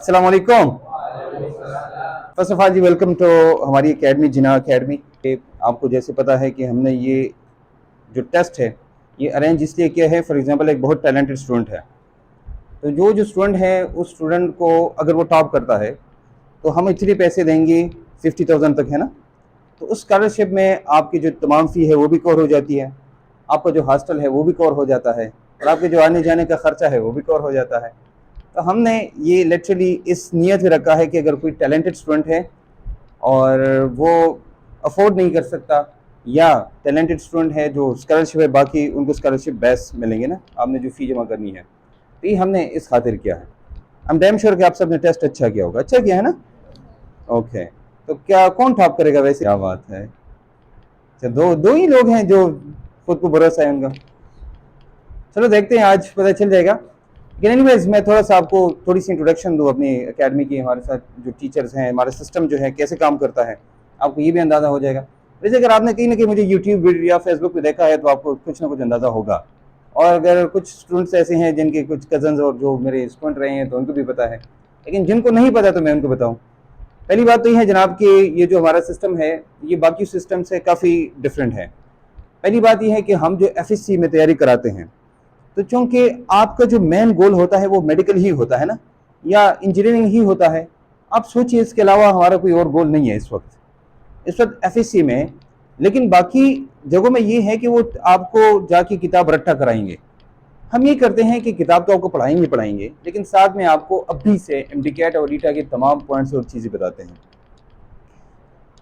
अस्सलाम वालेकुम। First of all ji welcome to हमारी एकेडमी जिना एकेडमी। आपको जैसे पता है कि हमने ये जो टेस्ट है ये अरेंज इसलिए किया है, फॉर एग्जांपल एक बहुत टैलेंटेड स्टूडेंट है, तो जो स्टूडेंट है उस स्टूडेंट को अगर वो टॉप करता है तो हम इतने पैसे देंगे 50,000 तक, है ना। तो उस स्कॉलरशिप में आपकी जो तमाम फ़ी है वो भी कवर हो जाती है, आपका जो हॉस्टल है वो भी कवर हो जाता है, और आपके जो आने जाने का ख़र्चा है वो भी कवर हो जाता है। तो हमने ये लिटरली इस नीयत से रखा है कि अगर कोई टैलेंटेड स्टूडेंट है और वो अफोर्ड नहीं कर सकता, या टैलेंटेड स्टूडेंट है जो स्कॉलरशिप है बाकी उनको स्कॉलरशिप बेस मिलेंगे ना, आपने जो फ़ी जमा करनी है, तो ये हमने इस खातिर किया है। आई एम डैम श्योर कि आप सब ने टेस्ट अच्छा किया होगा। अच्छा किया है ना? ओके, तो क्या कौन टॉप करेगा वैसे? क्या बात है। अच्छा, दो ही लोग हैं जो खुद को भरोसा है उनका। चलो देखते हैं, आज पता चल जाएगा। लेकिन एनीवेज मैं थोड़ा सा आपको थोड़ी सी इंट्रोडक्शन दूँ अपनी एकेडमी की। हमारे साथ जो टीचर्स हैं, हमारा सिस्टम जो है कैसे काम करता है, आपको ये भी अंदाज़ा हो जाएगा। वैसे अगर आपने कहीं ना कहीं मुझे यूट्यूब या फेसबुक पे देखा है तो आपको कुछ ना कुछ अंदाज़ा होगा, और अगर कुछ स्टूडेंट्स ऐसे हैं जिनके कुछ कजन्स और जो मेरे स्टूडेंट रहे हैं तो उनको भी पता है, लेकिन जिनको नहीं पता तो मैं उनको बताऊँ। पहली बात तो ये है जनाब कि ये जो हमारा सिस्टम है ये बाकी सिस्टम से काफ़ी डिफरेंट है। पहली बात यह है कि हम जो FSC में तैयारी कराते हैं, तो चूंकि आपका जो मेन गोल होता है वो मेडिकल ही होता है ना, या इंजीनियरिंग ही होता है, आप सोचिए इसके अलावा हमारा कोई और गोल नहीं है इस वक्त FSC में। लेकिन बाकी जगहों में ये है कि वो आपको जाके किताब रट्टा कराएंगे। हम ये करते हैं कि किताब तो आपको पढ़ाएंगे, लेकिन साथ में आपको अभी से MDCAT और ईटा के तमाम पॉइंट्स और चीज़ें बताते हैं।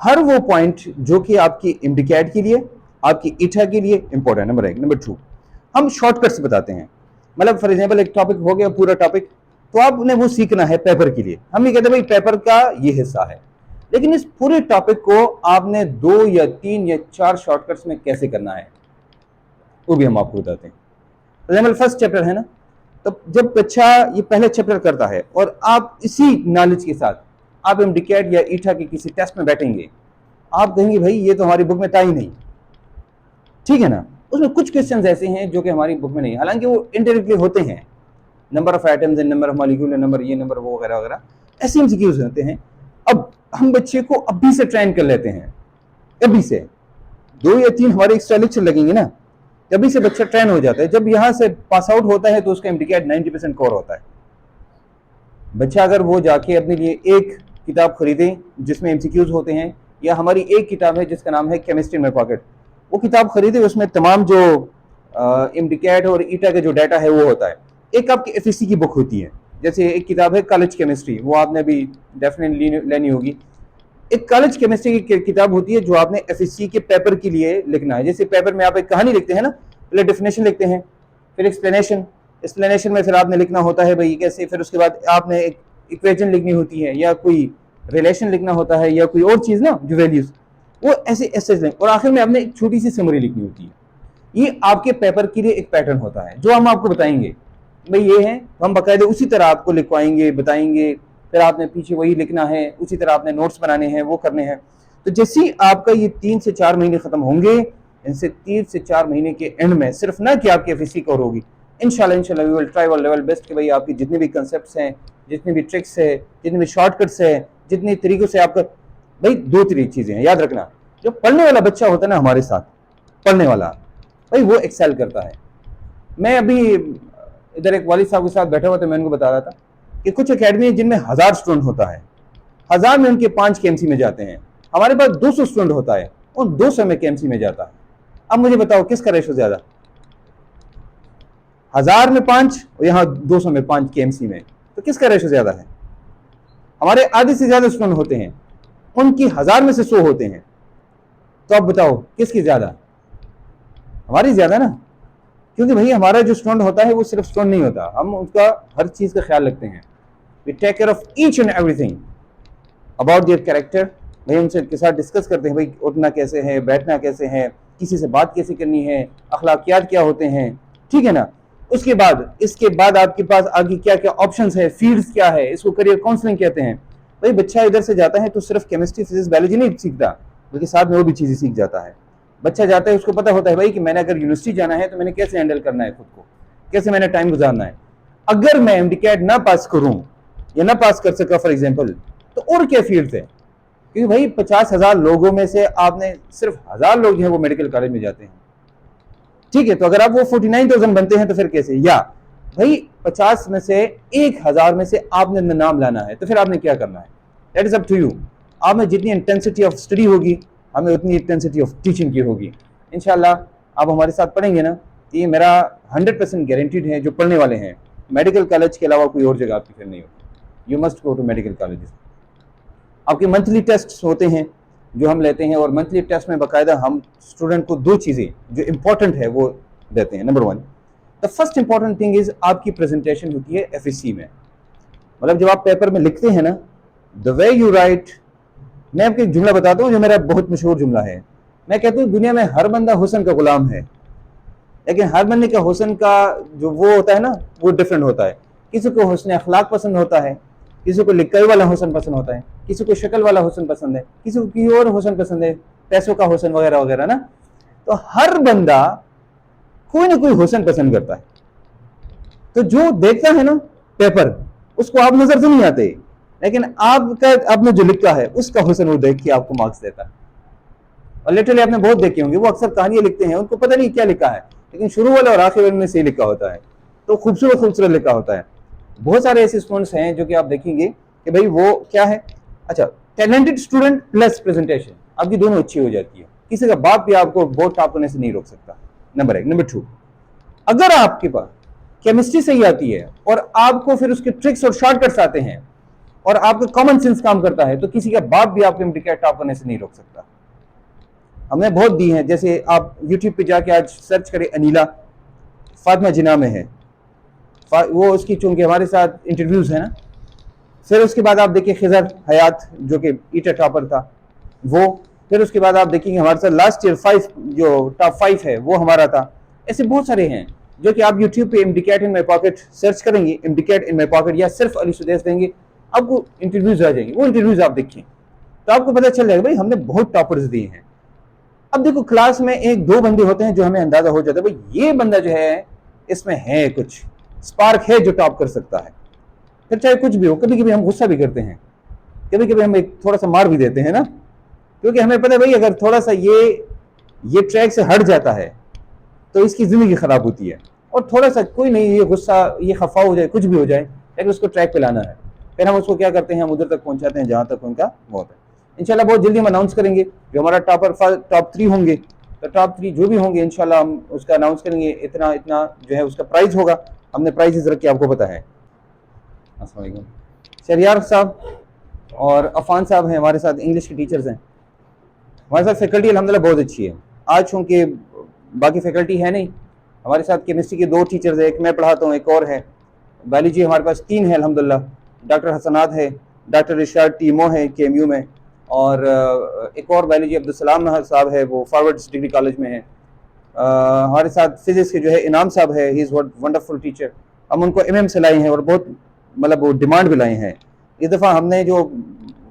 हर वो पॉइंट जो कि आपकी MDCAT के लिए, आपकी ईटा के लिए इंपॉर्टेंट, नंबर 1। नंबर 2, हम शॉर्टकट्स बताते हैं। मतलब फॉर एग्जांपल एक टॉपिक हो गया पूरा टॉपिक, तो आपने वो सीखना है पेपर के लिए। हम ये कहते हैं भाई पेपर का ये हिस्सा है, लेकिन इस पूरे टॉपिक को आपने 2 या 3 या 4 शॉर्टकट्स में कैसे करना है वो भी हम आपको बताते हैं। फॉर एग्जाम्पल फर्स्ट चैप्टर है ना, तो जब बच्चा ये पहले चैप्टर करता है और आप इसी नॉलेज के साथ आप MDCAT या ईटा के किसी टेस्ट में बैठेंगे, आप कहेंगे भाई ये तो हमारी बुक में था ही नहीं, ठीक है ना। उसमें कुछ क्वेश्चंस ऐसे हैं जो कि हमारी बुक में नहीं, हालांकि वो इनडायरेक्टली होते हैं, number of atoms and number of molecule, number ये नंबर वो वगैरह वगैरह, ऐसे MCQs होते हैं। अब हम बच्चे को अभी से ट्रेन कर लेते हैं, अभी से 2 या 3 हमारे एक्स्ट्रा लेक्चर लगेंगे ना, तभी से बच्चा ट्रेन हो जाता है। जब यहाँ से पास आउट होता है तो उसका MDCAT 90% कवर होता है। बच्चा अगर वो जाके अपने लिए एक किताब खरीदे जिसमें MCQs होते हैं, या हमारी एक किताब है जिसका नाम है केमिस्ट्री में पॉकेट, वो किताब खरीदे, उसमें तमाम जो MDCAT और ईटा का जो डाटा है वो होता है। एक आपकी FSC की बुक होती है, जैसे एक किताब है कॉलेज केमिस्ट्री, वो आपने भी डेफिनेटली लेनी होगी। एक कॉलेज केमिस्ट्री की किताब होती है जो आपने FSC के पेपर के लिए लिखना है। जैसे पेपर में आप एक कहानी लिखते हैं ना, पहले डेफिनेशन लिखते हैं, फिर एक्सप्लेनेशन में फिर आपने लिखना होता है भाई कैसे, फिर उसके बाद आपने एक इक्वेशन लिखनी होती है, या कोई रिलेशन लिखना होता है, या कोई और चीज़ ना जो वैल्यूज, वो ऐसे और आखिर में आपने एक छोटी सी समरी लिखनी होती है। ये आपके पेपर के लिए एक पैटर्न होता है जो हम आपको बताएंगे भाई ये है, तो हम बाकायदे उसी तरह आपको लिखवाएंगे, बताएंगे, फिर आपने पीछे वही लिखना है, उसी तरह आपने नोट्स बनाने हैं, वो करने हैं। तो जैसे ही आपका ये 3 से 4 महीने खत्म होंगे, इनसे 3 से 4 महीने के एंड में सिर्फ ना कि आपकी FSC कवर होगी, इंशाल्लाह we will try our level best कि भाई आपकी जितने भी कंसेप्ट्स हैं, जितनी भी ट्रिक्स है, जितने भी शॉर्टकट्स है, जितने तरीकों से आपका, भाई 2-3 चीज़ें हैं याद रखना। जो पढ़ने वाला बच्चा होता है ना हमारे साथ, पढ़ने वाला भाई वो एक्सेल करता है। मैं अभी इधर एक वालिद साहब के साथ बैठा हुआ था, मैं उनको बता रहा था कि कुछ अकेडमी है जिनमें 1000 स्टूडेंट होता है, 1000 में उनके 5 KMC में जाते हैं। हमारे पास 200 स्टूडेंट होता है और 200 में KMC में जाता है। अब मुझे बताओ किसका रेशो ज्यादा? 1000 में 5 और यहाँ 200 में 5 KMC में, तो किसका रेशो ज्यादा है? हमारे आधे से ज्यादा स्टूडेंट होते हैं, उनकी 1000 में से 100 होते हैं, तो अब बताओ किसकी ज्यादा? हमारी ज्यादा ना, क्योंकि भाई हमारा जो स्टूडेंट होता है वो सिर्फ स्टूडेंट नहीं होता, हम उसका हर चीज़ का ख्याल रखते हैं। We take care of each and everything about their character. भाई उनसे के साथ डिस्कस करते हैं भाई उठना कैसे है, बैठना कैसे है, किसी से बात कैसे करनी है, अखलाकियात क्या होते हैं, ठीक है ना। इसके बाद आपके पास आगे क्या क्या ऑप्शंस है, फील्ड्स क्या है, इसको करियर काउंसलिंग कहते हैं। भाई बच्चा इधर से जाता है तो सिर्फ केमिस्ट्री, फिजिक्स, बायोलॉजी नहीं सीखता, बल्कि साथ में वो भी चीज़ें सीख जाता है। बच्चा जाता है उसको पता होता है भाई कि मैंने अगर यूनिवर्सिटी जाना है तो मैंने कैसे हैंडल करना है खुद को, कैसे मैंने टाइम गुजारना है। अगर मैं MDCAT ना पास करूं या ना पास कर सका फॉर एग्जाम्पल, तो और क्या फील्ड है, क्योंकि भाई 50,000 लोगों में से आपने सिर्फ 1000 लोग जो है वो मेडिकल कॉलेज में जाते हैं, ठीक है। तो अगर आप वो 49,000 बनते हैं तो फिर कैसे, या भाई 50 में से 1000 में से आपने नाम लाना है, तो फिर आपने क्या करना है, that is up to you. आप में जितनी इंटेंसिटी ऑफ स्टडी होगी, हमें उतनी इंटेंसिटी ऑफ टीचिंग की होगी। इंशाल्लाह आप हमारे साथ पढ़ेंगे ना, तो ये मेरा 100% गारंटीड है, जो पढ़ने वाले हैं मेडिकल कॉलेज के अलावा कोई और जगह आपकी फिर नहीं होगी। You must go to medical college. आपके मंथली टेस्ट होते हैं जो हम लेते हैं, और मंथली टेस्ट में बाकायदा हम स्टूडेंट को 2 चीज़ें जो इम्पोर्टेंट है वो देते हैं। Number 1, the first important thing is आपकी प्रेजेंटेशन होती है एफएससी में, मतलब जब आप पेपर में लिखते हैं ना, द वे यू राइट। मैं आपको एक जुमला बताता हूँ जो मेरा बहुत मशहूर जुमला है। मैं कहता हूँ दुनिया में हर बंदा हुस्न का गुलाम है, लेकिन हर बंदे का हुस्न का जो वो होता है ना, वो डिफरेंट होता है। किसी को हुस्न अखलाक पसंद होता है, किसी को लिखाई वाला हुस्न पसंद होता है, किसी को शक्ल वाला हुस्न पसंद है, किसी को किसी और हुस्न पसंद है, पैसों का हुस्न वगैरह वगैरह ना। तो हर बंदा कोई ना कोई हुस्न पसंद करता है। तो जो देखता है ना पेपर, उसको आप नजर से नहीं आते, लेकिन आपका आपने जो लिखा है उसका हुस्न वो देख के आपको मार्क्स देता है। और लिटरली आपने बहुत देखे होंगे, वो अक्सर कहानियां लिखते हैं, उनको पता नहीं क्या लिखा है, लेकिन शुरू वाले और आखिर वाले में सही लिखा होता है, तो खूबसूरत खूबसूरत लिखा होता है। बहुत सारे ऐसे स्टूडेंट्स हैं जो कि आप देखेंगे कि भाई वो क्या है, अच्छा टैलेंटेड स्टूडेंट प्लस प्रेजेंटेशन आपकी दोनों अच्छी हो जाती है, किसी का बाप भी आपको बहुत टॉप करने से नहीं रोक सकता। नंबर 1। नंबर 2, अगर आपके पास केमिस्ट्री सही आती है और आपको फिर उसके ट्रिक्स और शॉर्टकट्स आते हैं और आपका कॉमन सेंस काम करता है, तो किसी का बाप भी आपको एमडीकैट टॉप करने से नहीं रोक सकता। हमने बहुत दी हैं, जैसे आप यूट्यूब पे जाके आज सर्च करें, अनीला फातिमा जिना में है, वो उसकी चूंकि हमारे साथ इंटरव्यूज है ना। फिर उसके बाद आप देखिए खिजर हयात जो कि ईटा टॉपर था वो, फिर उसके बाद आप देखेंगे हमारे साथ लास्ट ईयर 5 जो टॉप 5 है वो हमारा था। ऐसे बहुत सारे हैं जो कि आप यूट्यूब पे MDCAT in my pocket search करेंगे, एमडीकैट इन माई पॉकेट या सिर्फ अली सुदेश देंगे, आपको इंटरव्यूज आ जाएंगे। वो इंटरव्यूज आप देखिए तो आपको पता चल जाएगा भाई हमने बहुत टॉपर्स दिए हैं। अब देखो क्लास में 1-2 बंदे होते हैं जो हमें अंदाजा हो जाता है भाई ये बंदा जो है इसमें है कुछ स्पार्क है जो टॉप कर सकता है। फिर चाहे कुछ भी हो, कभी कभी हम गुस्सा भी करते हैं, कभी कभी हम एक थोड़ा सा मार भी देते हैं ना, क्योंकि हमें पता है भाई अगर थोड़ा सा ये ट्रैक से हट जाता है तो इसकी जिंदगी खराब होती है। और थोड़ा सा कोई नहीं, ये गुस्सा ये खफा हो जाए कुछ भी हो जाए, लेकिन उसको ट्रैक पे लाना है। फिर हम उसको क्या करते हैं, हम उधर तक पहुंचाते हैं जहां तक उनका मौत है। इंशाल्लाह बहुत जल्दी हम अनाउंस करेंगे जो हमारा टॉप 3 होंगे, तो टॉप 3 जो भी होंगे इंशाल्लाह हम उसका अनाउंस करेंगे। इतना इतना जो है उसका प्राइस होगा, हमने प्राइजेस रखे आपको पता है। अस्सलाम वालेकुम। शरियार साहब और अफान साहब हैं हमारे साथ, इंग्लिश के टीचर्स हैं हमारे साथ। फैकल्टी अल्हम्दुलिल्लाह बहुत अच्छी है। आज चूँकि बाकी फैकल्टी है नहीं, हमारे साथ केमिस्ट्री के 2 टीचर्स हैं, एक मैं पढ़ाता हूँ एक और है। बायोलॉजी हमारे पास 3 है अल्हम्दुलिल्लाह, डॉक्टर हसनात है, डॉक्टर इरशाद टीमो है केएमयू में, और एक और बायोलॉजी अब्दुलसलाम साहब है, वो फॉरवर्ड्स डिग्री कॉलेज में है। हमारे साथ फिजिक्स के जो है इनाम साहब है, ही इज़ वंडरफुल टीचर। हम उनको एमएम से लाए हैं और बहुत मतलब वो डिमांड भी लाए हैं। इस दफ़ा हमने जो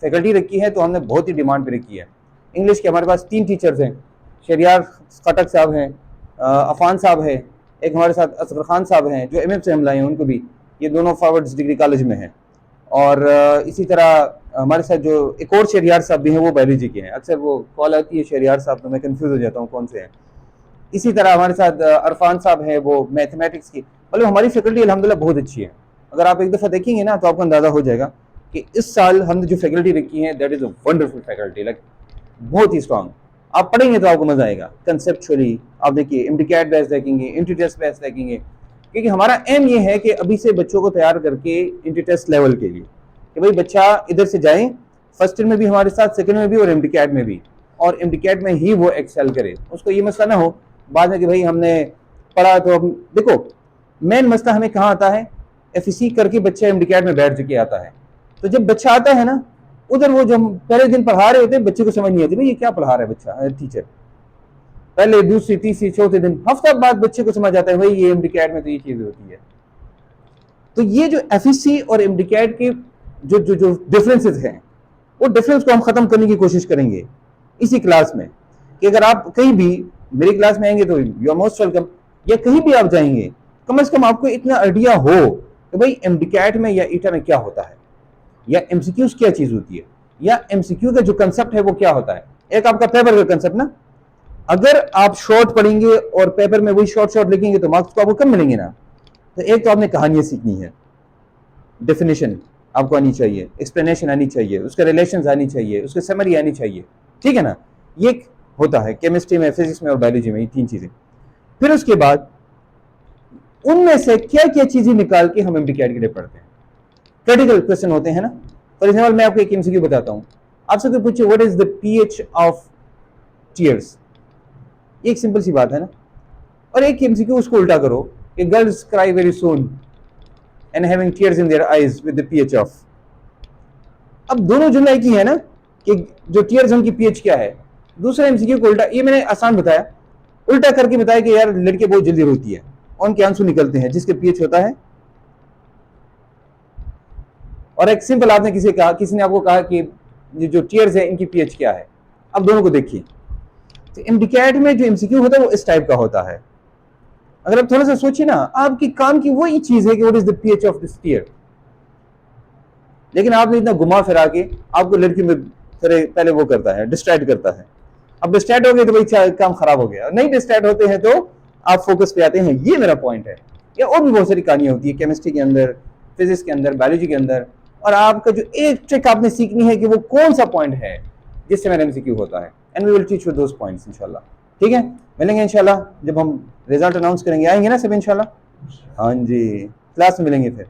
फैकल्टी रखी है तो हमने बहुत ही डिमांड भी रखी है। इंग्लिश के हमारे पास 3 टीचर्स हैं, शरियार खटक साहब हैं, अफान साहब है, एक हमारे साथ असगर खान साहब हैं जो एमएम से हम लाए हैं उनको भी, ये दोनों फॉरवर्ड्स डिग्री कॉलेज में हैं। और इसी तरह हमारे साथ जो एक और शरियार साहब भी हैं वो बायोलॉजी के हैं। अक्सर वो कॉल आती है शरियार साहब तो मैं कंफ्यूज हो जाता हूँ कौन से हैं। इसी तरह हमारे साथ अरफान साहब हैं, वो मैथमेटिक्स की। मतलब हमारी फैकल्टी अल्हम्दुलिल्लाह बहुत अच्छी है। अगर आप एक दफ़ा देखेंगे ना तो आपको अंदाज़ा हो जाएगा कि इस साल हमने जो फैकल्टी रखी है that is a wonderful faculty, like बहुत ही स्ट्रॉन्ग। आप पढ़ेंगे तो आपको मजा आएगा कंसेप्चुअली। आप देखिए एमडीकैट बेस देखेंगे, इंट्री टेस्ट बेस देखेंगे, क्योंकि हमारा एम ये है कि अभी से बच्चों को तैयार करके इंट्री टेस्ट लेवल के लिए कि भाई बच्चा इधर से जाए फर्स्ट ईयर में भी हमारे साथ, सेकंड में भी और एमडीकैट में भी, और एमडीकैट में ही वो एक्सेल करे। उसको ये मसला ना हो बाद में कि भाई हमने पढ़ा तो अब देखो मेन मसला हमें कहाँ आता है, एफएससी करके बच्चा एमडीकैट में बैठ के आता है। तो जब बच्चा आता है ना उधर वो जब पहले दिन पढ़ा रहे होते हैं बच्चे को समझ नहीं आती भाई ये क्या पढ़ा रहा है बच्चा टीचर। पहले दूसरी तीसरी चौथे दिन हफ्ता बाद बच्चे को समझ आता है भाई ये एमडीकैट में तो ये चीज होती है। तो ये जो एफएससी और एमडीकैट के जो जो जो डिफरेंसेस हैं वो डिफरेंस को हम खत्म करने की कोशिश करेंगे इसी क्लास में। कि अगर आप कहीं भी मेरी क्लास में आएंगे तो यू आर मोस्ट वेलकम, या कहीं भी आप जाएंगे कम से कम आपको इतना आइडिया हो कि भाई एमडीकैट में या ईटा में क्या होता है। या एमसीक्यूज क्या चीज होती है, या एमसीक्यू का जो कंसेप्ट है वो क्या होता है। एक आपका पेपर का कंसेप्ट ना, अगर आप शॉर्ट पढ़ेंगे और पेपर में वही शॉर्ट शॉर्ट लिखेंगे तो मार्क्स तो आपको कम मिलेंगे ना। तो एक तो आपने कहानियां सीखनी है, डेफिनेशन आपको आनी चाहिए, एक्सप्लेनेशन आनी चाहिए, उसके रिलेशंस आनी चाहिए, उसकी समरी आनी चाहिए, ठीक है ना। ये होता है केमिस्ट्री में, फिजिक्स में और बायोलॉजी में, ये 3 चीजें। फिर उसके बाद उनमें से क्या क्या चीजें निकाल के हम एमडीक्यूआई के लिए पढ़ते हैं। क्रिटिकल क्वेश्चन होते हैं ना। फॉर एग्जाम्पल मैं आपको एक एमसीक्यू बताता हूं, आपसे कोई पूछे what is the pH of tears, एक सिंपल सी बात है ना। और एक एमसीक्यू उसको उल्टा करो कि girls cry very soon and having tears in their eyes with the pH of. अब दोनों जुमला एक ही है ना, कि जो टीयर्स उनकी पीएच क्या है। दूसरा एमसीक्यू को उल्टा, ये मैंने आसान बताया, उल्टा करके बताया कि यार लड़के बहुत जल्दी रोती है, उनके आंसू निकलते हैं जिसके पीएच होता है। और एक सिंपल आपने किसी ने आपको कहा कि ये जो टीयर्स है इनकी पीएच क्या है। अब दोनों को देखिए, तो एमडीक्यूआई में जो एमसीक्यू होता है वो इस टाइप का होता है। अगर आप थोड़ा सा सोचिए ना, आपकी काम की वही चीज है कि what is the pH of this tear, लेकिन आपने इतना घुमा फिरा के आपको लड़की में पहले वो करता है, डिस्ट्रैक्ट करता है। अब डिस्ट्रैक्ट हो गए तो भाई काम खराब हो गया, नहीं डिस्ट्रैक्ट होते हैं तो आप फोकस पे आते हैं। ये मेरा पॉइंट है। या और भी बहुत सारी कहानियां होती है केमिस्ट्री के अंदर, फिजिक्स के अंदर, बायोलॉजी के अंदर। और आपका जो एक ट्रिक आपने सीखनी है कि वो कौन सा पॉइंट है जिससे मेरा एमसीक्यू होता है, and we will teach you those points इंशाल्लाह। ठीक है, मिलेंगे इंशाल्लाह जब हम रिजल्ट अनाउंस करेंगे, आएंगे ना सब इंशाल्लाह। हाँ जी, क्लास में मिलेंगे फिर।